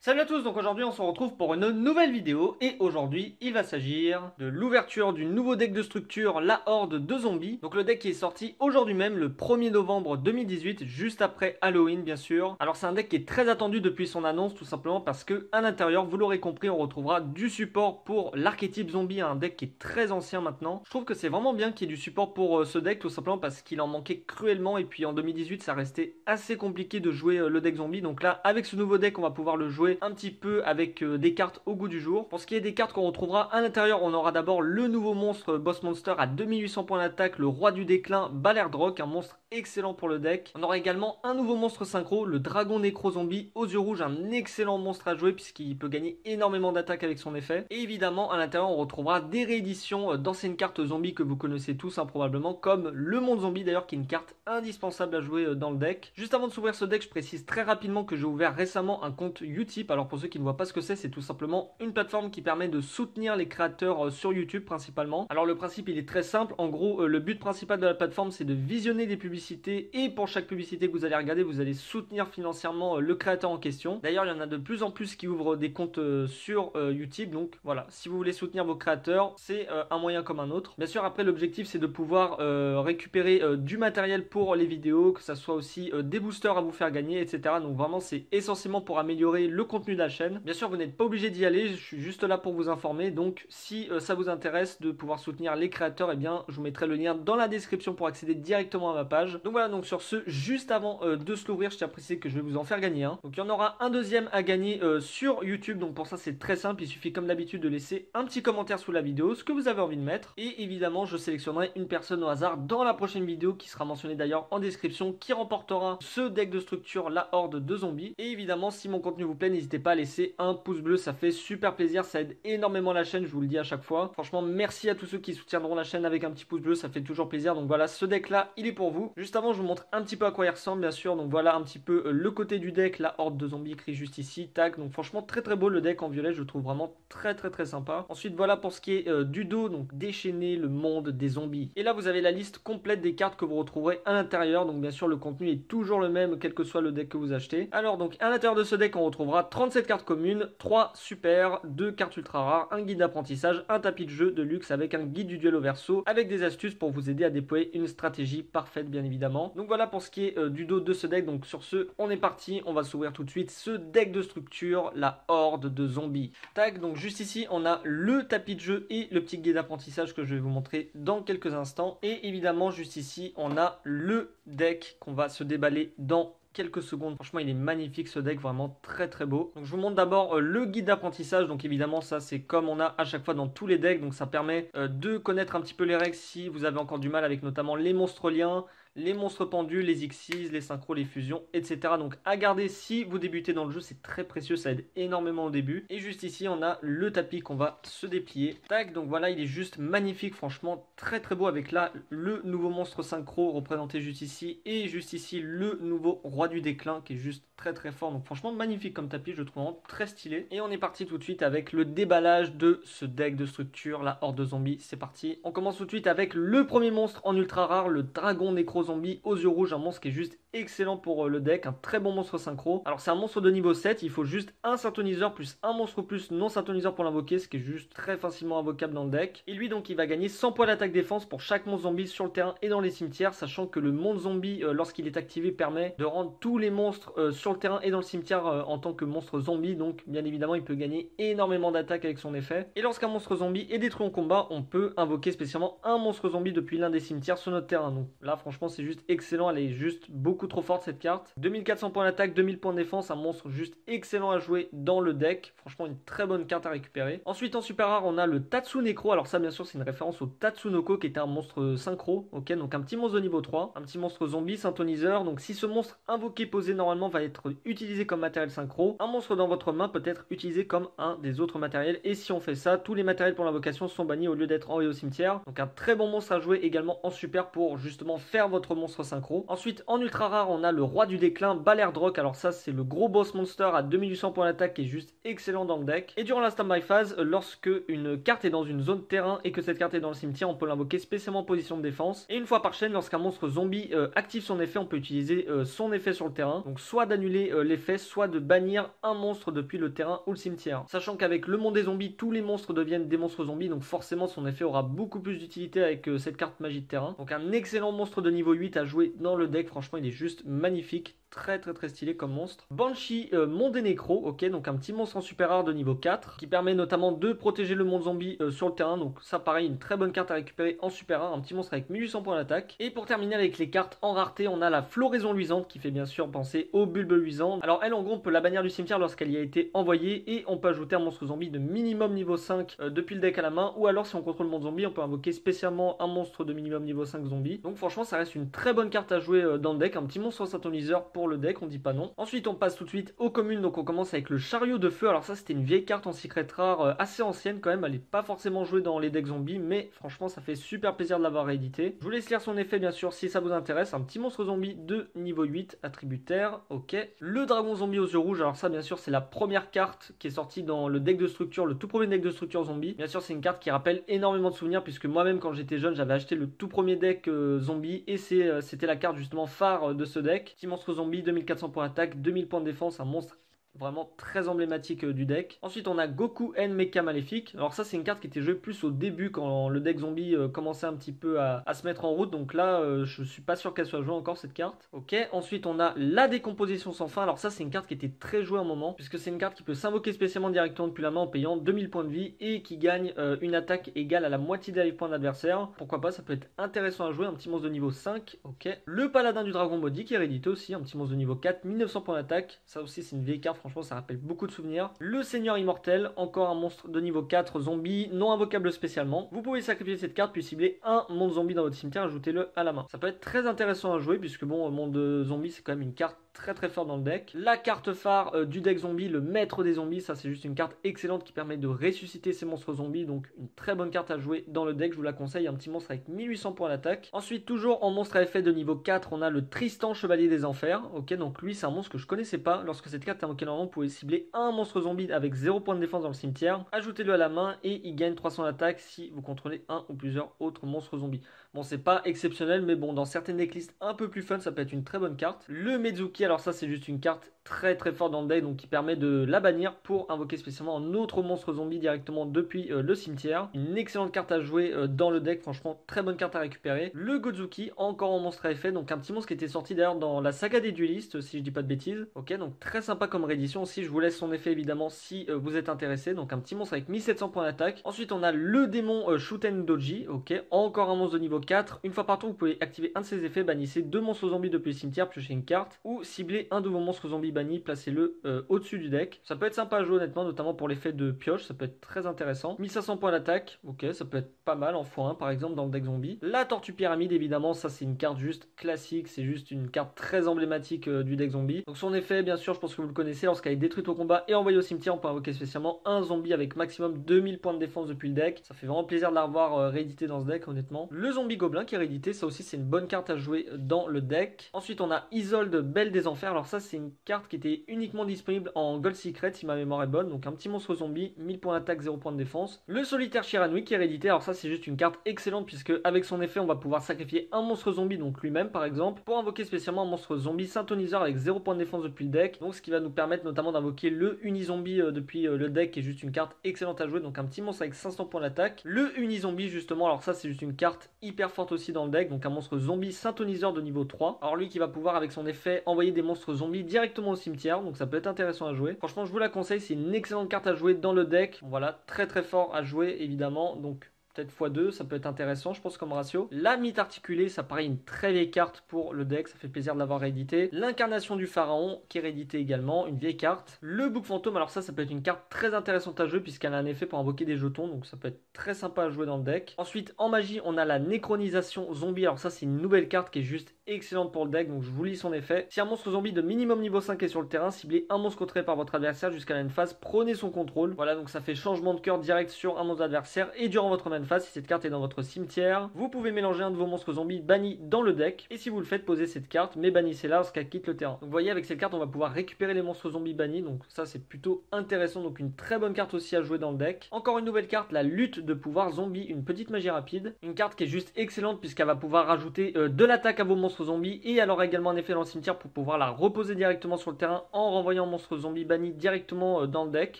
Salut à tous, donc aujourd'hui on se retrouve pour une nouvelle vidéo et aujourd'hui il va s'agir de l'ouverture du nouveau deck de structure La Horde de Zombies. Donc le deck qui est sorti aujourd'hui même le 1er novembre 2018, juste après Halloween bien sûr. Alors c'est un deck qui est très attendu depuis son annonce tout simplement parce que à l'intérieur, vous l'aurez compris, on retrouvera du support pour l'archétype zombie, un deck qui est très ancien maintenant. Je trouve que c'est vraiment bien qu'il y ait du support pour ce deck tout simplement parce qu'il en manquait cruellement et puis en 2018 ça restait assez compliqué de jouer le deck zombie. Donc là avec ce nouveau deck on va pouvoir le jouer un petit peu avec des cartes au goût du jour. Pour ce qui est des cartes qu'on retrouvera à l'intérieur, on aura d'abord le nouveau monstre Boss Monster à 2800 points d'attaque, le roi du déclin Balerdrock, un monstre excellent pour le deck. On aura également un nouveau monstre synchro, le dragon nécro zombie aux yeux rouges, un excellent monstre à jouer puisqu'il peut gagner énormément d'attaque avec son effet. Et évidemment à l'intérieur on retrouvera des rééditions d'anciennes cartes zombies que vous connaissez tous probablement, comme le monde zombie d'ailleurs, qui est une carte indispensable à jouer dans le deck. Juste avant de s'ouvrir ce deck, je précise très rapidement que j'ai ouvert récemment un compte Utip. Alors pour ceux qui ne voient pas ce que c'est tout simplement une plateforme qui permet de soutenir les créateurs sur YouTube principalement. Alors le principe il est très simple, en gros le but principal de la plateforme c'est de visionner des publicités et pour chaque publicité que vous allez regarder vous allez soutenir financièrement le créateur en question. D'ailleurs il y en a de plus en plus qui ouvrent des comptes sur Utip, donc voilà, si vous voulez soutenir vos créateurs c'est un moyen comme un autre. Bien sûr après l'objectif c'est de pouvoir récupérer du matériel pour les vidéos, que ça soit aussi des boosters à vous faire gagner, etc. Donc vraiment c'est essentiellement pour améliorer le contenu de la chaîne. Bien sûr vous n'êtes pas obligé d'y aller, je suis juste là pour vous informer. Donc si ça vous intéresse de pouvoir soutenir les créateurs, eh bien je vous mettrai le lien dans la description pour accéder directement à ma page. Donc voilà, donc sur ce, juste avant de se l'ouvrir, je tiens à préciser que je vais vous en faire gagner un. Donc il y en aura un deuxième à gagner sur YouTube. Donc pour ça c'est très simple, il suffit comme d'habitude de laisser un petit commentaire sous la vidéo, ce que vous avez envie de mettre. Et évidemment je sélectionnerai une personne au hasard dans la prochaine vidéo qui sera mentionnée d'ailleurs en description, qui remportera ce deck de structure La Horde de Zombies. Et évidemment si mon contenu vous plaît, n'hésitez pas à laisser un pouce bleu, ça fait super plaisir, ça aide énormément la chaîne, je vous le dis à chaque fois. Franchement merci à tous ceux qui soutiendront la chaîne avec un petit pouce bleu, ça fait toujours plaisir. Donc voilà, ce deck là il est pour vous. Juste avant je vous montre un petit peu à quoi il ressemble bien sûr. Donc voilà un petit peu le côté du deck, La Horde de Zombies écrit juste ici, tac. Donc franchement très très beau le deck en violet, je le trouve vraiment très sympa. Ensuite voilà pour ce qui est du dos, donc déchaîner le monde des zombies. Et là vous avez la liste complète des cartes que vous retrouverez à l'intérieur. Donc bien sûr le contenu est toujours le même quel que soit le deck que vous achetez. Alors donc à l'intérieur de ce deck on retrouvera 37 cartes communes, 3 super, 2 cartes ultra rares, un guide d'apprentissage, un tapis de jeu de luxe avec un guide du duel au verso, avec des astuces pour vous aider à déployer une stratégie parfaite bien évidemment. Donc voilà pour ce qui est du dos de ce deck. Donc sur ce on est parti, on va s'ouvrir tout de suite ce deck de structure, La Horde de Zombies. Tac, donc juste ici on a le tapis de jeu et le petit guide d'apprentissage que je vais vous montrer dans quelques instants. Et évidemment juste ici on a le deck qu'on va se déballer dans quelques secondes. Franchement il est magnifique ce deck, vraiment très beau. Donc je vous montre d'abord le guide d'apprentissage. Donc évidemment ça c'est comme on a à chaque fois dans tous les decks, donc ça permet de connaître un petit peu les règles si vous avez encore du mal avec notamment les monstres liens, les monstres pendus, les Xyz, les synchros, les fusions, etc. Donc à garder si vous débutez dans le jeu, c'est très précieux, ça aide énormément au début. Et juste ici on a le tapis qu'on va se déplier. Tac, donc voilà il est juste magnifique, franchement très beau, avec là le nouveau monstre synchro représenté juste ici, et juste ici le nouveau roi du déclin qui est juste très fort. Donc franchement magnifique comme tapis, je le trouve vraiment très stylé. Et on est parti tout de suite avec le déballage de ce deck de structure, La Horde de Zombies. C'est parti, on commence tout de suite avec le premier monstre en ultra rare, le dragon nécro zombie aux yeux rouges, un monstre qui est juste excellent pour le deck, un très bon monstre synchro. Alors c'est un monstre de niveau 7, il faut juste un synthoniseur plus un monstre plus non synthoniseur pour l'invoquer, ce qui est juste très facilement invocable dans le deck. Et lui donc il va gagner 100 points d'attaque défense pour chaque monstre zombie sur le terrain et dans les cimetières, sachant que le monde zombie lorsqu'il est activé permet de rendre tous les monstres sur le terrain et dans le cimetière en tant que monstre zombie. Donc bien évidemment il peut gagner énormément d'attaque avec son effet. Et lorsqu'un monstre zombie est détruit en combat, on peut invoquer spécialement un monstre zombie depuis l'un des cimetières sur notre terrain. Donc là franchement c'est juste excellent, elle est juste beaucoup trop forte cette carte. 2400 points d'attaque, 2000 points de défense, un monstre juste excellent à jouer dans le deck. Franchement une très bonne carte à récupérer. Ensuite en super rare on a le Tatsunekro. Alors ça bien sûr c'est une référence au Tatsunoko qui était un monstre synchro. Ok, donc un petit monstre de niveau 3, un petit monstre zombie synthoniseur. Donc si ce monstre invoqué posé normalement va être utilisé comme matériel synchro, un monstre dans votre main peut être utilisé comme un des autres matériels. Et si on fait ça, tous les matériels pour l'invocation sont bannis au lieu d'être envoyés au cimetière. Donc un très bon monstre à jouer également en super pour justement faire votre monstre synchro. Ensuite en ultra rare, on a le roi du déclin, Balerdrock. Alors ça, c'est le gros boss monster à 2800 points d'attaque qui est juste excellent dans le deck. Et durant la standby phase, lorsque une carte est dans une zone terrain et que cette carte est dans le cimetière, on peut l'invoquer spécialement en position de défense. Et une fois par chaîne, lorsqu'un monstre zombie active son effet, on peut utiliser son effet sur le terrain. Donc soit d'annuler l'effet, soit de bannir un monstre depuis le terrain ou le cimetière. Sachant qu'avec le monde des zombies, tous les monstres deviennent des monstres zombies, donc forcément son effet aura beaucoup plus d'utilité avec cette carte magie de terrain. Donc un excellent monstre de niveau 8 à jouer dans le deck, franchement il est juste magnifique. Très stylé comme monstre. Banshee Monde des Nécros, ok, donc un petit monstre en super rare de niveau 4 qui permet notamment de protéger le monde zombie sur le terrain. Donc ça pareil, une très bonne carte à récupérer en super rare, un petit monstre avec 1800 points d'attaque. Et pour terminer avec les cartes en rareté, on a la Floraison Luisante qui fait bien sûr penser au bulbe luisant. Alors elle en gros on peut la bannir du cimetière lorsqu'elle y a été envoyée et on peut ajouter un monstre zombie de minimum niveau 5 depuis le deck à la main, ou alors si on contrôle le monde zombie on peut invoquer spécialement un monstre de minimum niveau 5 zombie. Donc franchement ça reste une très bonne carte à jouer dans le deck, un petit monstre synthoniseur pour le deck, on dit pas non. Ensuite on passe tout de suite aux communes, donc on commence avec le chariot de feu. Alors ça c'était une vieille carte en secret rare assez ancienne quand même, elle n'est pas forcément jouée dans les decks zombies, mais franchement ça fait super plaisir de l'avoir réédité. Je vous laisse lire son effet bien sûr si ça vous intéresse, un petit monstre zombie de niveau 8 attributaire, ok. Le dragon zombie aux yeux rouges, alors ça bien sûr c'est la première carte qui est sortie dans le deck de structure, le tout premier deck de structure zombie. Bien sûr c'est une carte qui rappelle énormément de souvenirs puisque moi-même quand j'étais jeune j'avais acheté le tout premier deck zombie et c'était la carte justement phare de ce deck. Petit monstre zombie, 2400 points d'attaque, 2000 points de défense, un monstre vraiment très emblématique du deck. Ensuite on a Goku N Mecha Maléfique. Alors ça c'est une carte qui était jouée plus au début quand le deck zombie commençait un petit peu à se mettre en route. Donc là je suis pas sûr qu'elle soit jouée encore cette carte. Ok, ensuite on a la décomposition sans fin. Alors ça c'est une carte qui était très jouée à un moment puisque c'est une carte qui peut s'invoquer spécialement directement depuis la main en payant 2000 points de vie et qui gagne une attaque égale à la moitié des life points d'adversaire. Pourquoi pas, ça peut être intéressant à jouer, un petit monstre de niveau 5. Ok, le paladin du dragon body qui est réédité aussi, un petit monstre de niveau 4, 1900 points d'attaque. Ça aussi c'est une vieille carte, franchement ça rappelle beaucoup de souvenirs. Le seigneur immortel, encore un monstre de niveau 4 zombie, non invocable spécialement. Vous pouvez sacrifier cette carte puis cibler un monde zombie dans votre cimetière, ajoutez-le à la main. Ça peut être très intéressant à jouer puisque bon, monde zombie c'est quand même une carte très fort dans le deck. La carte phare du deck zombie, le maître des zombies, ça c'est juste une carte excellente qui permet de ressusciter ces monstres zombies, donc une très bonne carte à jouer dans le deck, je vous la conseille, un petit monstre avec 1800 points d'attaque. Ensuite toujours en monstre à effet de niveau 4, on a le Tristan Chevalier des Enfers, ok, donc lui c'est un monstre que je connaissais pas. Lorsque cette carte est invoquée normalement, vous pouvez cibler un monstre zombie avec 0 points de défense dans le cimetière, ajoutez-le à la main et il gagne 300 d'attaque si vous contrôlez un ou plusieurs autres monstres zombies. Bon c'est pas exceptionnel mais bon dans certaines decklists un peu plus fun ça peut être une très bonne carte. Le Mezuki, alors ça c'est juste une carte très forte dans le deck, donc qui permet de la bannir pour invoquer spécialement un autre monstre zombie directement depuis le cimetière. Une excellente carte à jouer dans le deck, franchement très bonne carte à récupérer. Le Gozuki, encore en monstre à effet, donc un petit monstre qui était sorti d'ailleurs dans la saga des duelistes si je dis pas de bêtises. Ok, donc très sympa comme réédition aussi, je vous laisse son effet évidemment si vous êtes intéressé. Donc un petit monstre avec 1700 points d'attaque. Ensuite on a le démon Shuten Doji, ok, encore un monstre de niveau 4. Une fois par tour vous pouvez activer un de ses effets, bannissez 2 monstres zombies depuis le cimetière, piochez une carte, ou cibler un de vos monstres zombies banni, placez-le au-dessus du deck. Ça peut être sympa à jouer honnêtement, notamment pour l'effet de pioche, ça peut être très intéressant. 1500 points d'attaque, ok, ça peut être pas mal en x1 par exemple dans le deck zombie. La tortue pyramide évidemment, ça c'est une carte juste classique, c'est juste une carte très emblématique du deck zombie. Donc son effet bien sûr je pense que vous le connaissez, lorsqu'elle est détruite au combat et envoyée au cimetière, on peut invoquer spécialement un zombie avec maximum 2000 points de défense depuis le deck. Ça fait vraiment plaisir de la revoir réédité dans ce deck honnêtement. Le zombie gobelin qui est réédité, ça aussi c'est une bonne carte à jouer dans le deck. Ensuite on a Isolde Belle des Enfers, alors ça c'est une carte qui était uniquement disponible en Gold Secret si ma mémoire est bonne, donc un petit monstre zombie, 1000 points d'attaque, 0 points de défense. Le solitaire Shiranui qui est réédité, alors ça c'est juste une carte excellente puisque avec son effet on va pouvoir sacrifier un monstre zombie, donc lui-même par exemple, pour invoquer spécialement un monstre zombie synthoniseur avec 0 points de défense depuis le deck, donc ce qui va nous permettre notamment d'invoquer le Unizombie depuis le deck qui est juste une carte excellente à jouer, donc un petit monstre avec 500 points d'attaque. Le Unizombie justement, alors ça c'est juste une carte hyper forte aussi dans le deck, donc un monstre zombie synthoniseur de niveau 3. Alors lui qui va pouvoir avec son effet envoyer des monstres zombies directement au cimetière, donc ça peut être intéressant à jouer. Franchement je vous la conseille, c'est une excellente carte à jouer dans le deck. Voilà, très fort à jouer évidemment, donc peut-être x2, ça peut être intéressant je pense comme ratio. La mythe articulée, ça paraît une très vieille carte pour le deck, ça fait plaisir de l'avoir réédité. L'incarnation du pharaon qui est réédité également, une vieille carte. Le bouc fantôme, alors ça peut être une carte très intéressante à jouer puisqu'elle a un effet pour invoquer des jetons, donc ça peut être très sympa à jouer dans le deck. Ensuite en magie on a la nécronisation zombie, alors ça c'est une nouvelle carte qui est juste excellente pour le deck, donc je vous lis son effet. Si un monstre zombie de minimum niveau 5 est sur le terrain, ciblez un monstre contrôlé par votre adversaire jusqu'à la main phase, prenez son contrôle. Voilà, donc ça fait changement de cœur direct sur un monstre adversaire et durant votre main phase, si cette carte est dans votre cimetière, vous pouvez mélanger un de vos monstres zombies bannis dans le deck, et si vous le faites, posez cette carte, mais bannissez-la lorsqu'elle quitte le terrain. Donc vous voyez, avec cette carte, on va pouvoir récupérer les monstres zombies bannis, donc ça c'est plutôt intéressant, donc une très bonne carte aussi à jouer dans le deck. Encore une nouvelle carte, la lutte de pouvoir zombie, une petite magie rapide, une carte qui est juste excellente puisqu'elle va pouvoir rajouter de l'attaque à vos monstres zombies et elle aura également un effet dans le cimetière pour pouvoir la reposer directement sur le terrain en renvoyant un monstre zombie banni directement dans le deck.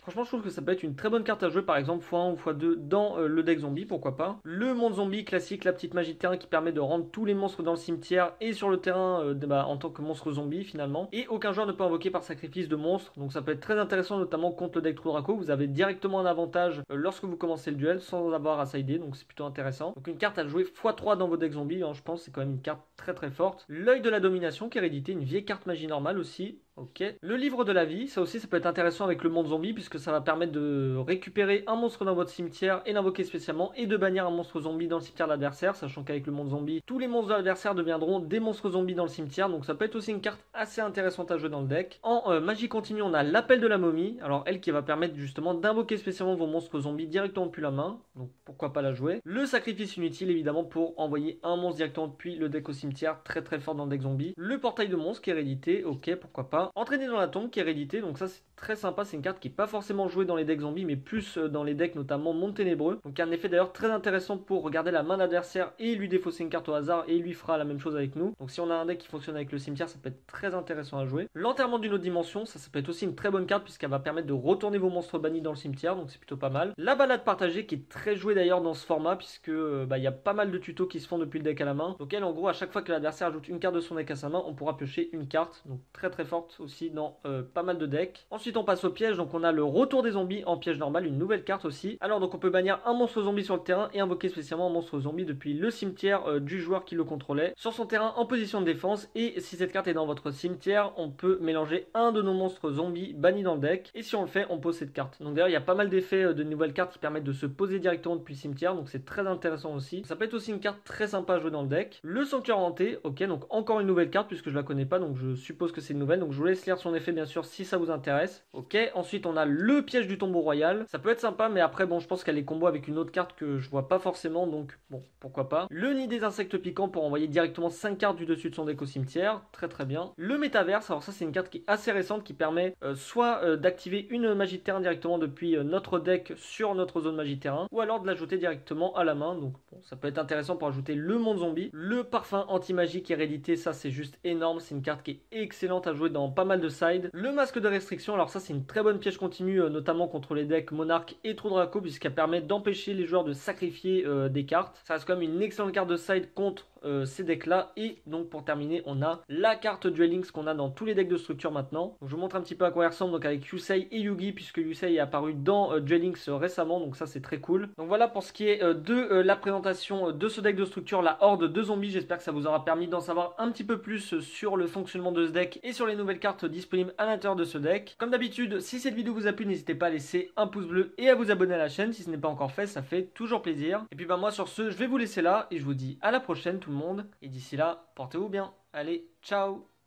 Franchement, je trouve que ça peut être une très bonne carte à jouer, par exemple x1 ou x2 dans le deck zombie, pourquoi pas. Le monde zombie classique, la petite magie de terrain qui permet de rendre tous les monstres dans le cimetière et sur le terrain en tant que monstre zombie finalement. Et aucun joueur ne peut invoquer par sacrifice de monstres, donc ça peut être très intéressant notamment contre le deck True Draco. Vous avez directement un avantage lorsque vous commencez le duel sans avoir à sider, donc c'est plutôt intéressant. Donc une carte à jouer x3 dans vos decks zombies, je pense c'est quand même une carte très forte. L'œil de la domination qui est réédité, une vieille carte magie normale aussi. Ok. Le livre de la vie, ça aussi ça peut être intéressant avec le monde zombie puisque ça va permettre de récupérer un monstre dans votre cimetière et l'invoquer spécialement et de bannir un monstre zombie dans le cimetière de l'adversaire, sachant qu'avec le monde zombie, tous les monstres de l'adversaire deviendront des monstres zombies dans le cimetière, donc ça peut être aussi une carte assez intéressante à jouer dans le deck. En magie continue, on a l'appel de la momie, alors elle qui va permettre justement d'invoquer spécialement vos monstres zombies directement depuis la main, donc pourquoi pas la jouer. Le sacrifice inutile évidemment pour envoyer un monstre directement depuis le deck au cimetière, très fort dans le deck zombie. Le portail de monstre qui est réédité, ok pourquoi pas. Entraîner dans la tombe qui est réédité, donc ça c'est très sympa, c'est une carte qui n'est pas forcément jouée dans les decks zombies mais plus dans les decks notamment monde ténébreux, donc il y a un effet d'ailleurs très intéressant pour regarder la main d'adversaire et lui défausser une carte au hasard et il lui fera la même chose avec nous. Donc si on a un deck qui fonctionne avec le cimetière, ça peut être très intéressant à jouer. L'enterrement d'une autre dimension, ça peut être aussi une très bonne carte puisqu'elle va permettre de retourner vos monstres bannis dans le cimetière, donc c'est plutôt pas mal. La balade partagée qui est très jouée d'ailleurs dans ce format puisque il y a pas mal de tutos qui se font depuis le deck à la main, donc elle en gros à chaque fois que l'adversaire ajoute une carte de son deck à sa main, on pourra piocher une carte, donc très forte aussi dans pas mal de decks. Ensuite on passe au piège, donc on a le retour des zombies en piège normal, une nouvelle carte aussi. Alors donc on peut bannir un monstre zombie sur le terrain et invoquer spécialement un monstre zombie depuis le cimetière du joueur qui le contrôlait sur son terrain en position de défense, et si cette carte est dans votre cimetière, on peut mélanger un de nos monstres zombies bannis dans le deck, et si on le fait, on pose cette carte. Donc d'ailleurs il y a pas mal d'effets de nouvelles cartes qui permettent de se poser directement depuis le cimetière, donc c'est très intéressant aussi. Ça peut être aussi une carte très sympa à jouer dans le deck. Le sanctuaire hanté, ok, donc encore une nouvelle carte puisque je la connais pas, donc je suppose que c'est une nouvelle, donc je vous laisse lire son effet bien sûr si ça vous intéresse. Ok, ensuite on a le piège du tombeau royal, ça peut être sympa mais après bon je pense qu'elle est combo avec une autre carte que je vois pas forcément, donc bon pourquoi pas. Le nid des insectes piquants pour envoyer directement 5 cartes du dessus de son deck au cimetière, très bien. Le métaverse, alors ça c'est une carte qui est assez récente qui permet soit d'activer une magie de terrain directement depuis notre deck sur notre zone magie de terrain, ou alors de l'ajouter directement à la main, donc bon, ça peut être intéressant pour ajouter le monde zombie. Le parfum anti-magie qui est réédité, ça c'est juste énorme, c'est une carte qui est excellente à jouer dans pas mal de sides. Le masque de restriction, alors ça c'est une très bonne piège continue notamment contre les decks Monarque et True Draco puisqu'elle permet d'empêcher les joueurs de sacrifier des cartes. Ça reste quand même une excellente carte de side contre ces decks là. Et donc pour terminer on a la carte Duel Links qu'on a dans tous les decks de structure maintenant. Donc, je vous montre un petit peu à quoi elle ressemble, donc avec Yusei et Yugi puisque Yusei est apparu dans Duel Links récemment, donc ça c'est très cool. Donc voilà pour ce qui est de la présentation de ce deck de structure, la horde de zombies. J'espère que ça vous aura permis d'en savoir un petit peu plus sur le fonctionnement de ce deck et sur les nouvelles cartes disponibles à l'intérieur de ce deck. Comme d'habitude, si cette vidéo vous a plu, n'hésitez pas à laisser un pouce bleu et à vous abonner à la chaîne si ce n'est pas encore fait, ça fait toujours plaisir. Et puis moi sur ce, je vais vous laisser là et je vous dis à la prochaine tout le monde, et d'ici là, portez-vous bien. Allez, ciao!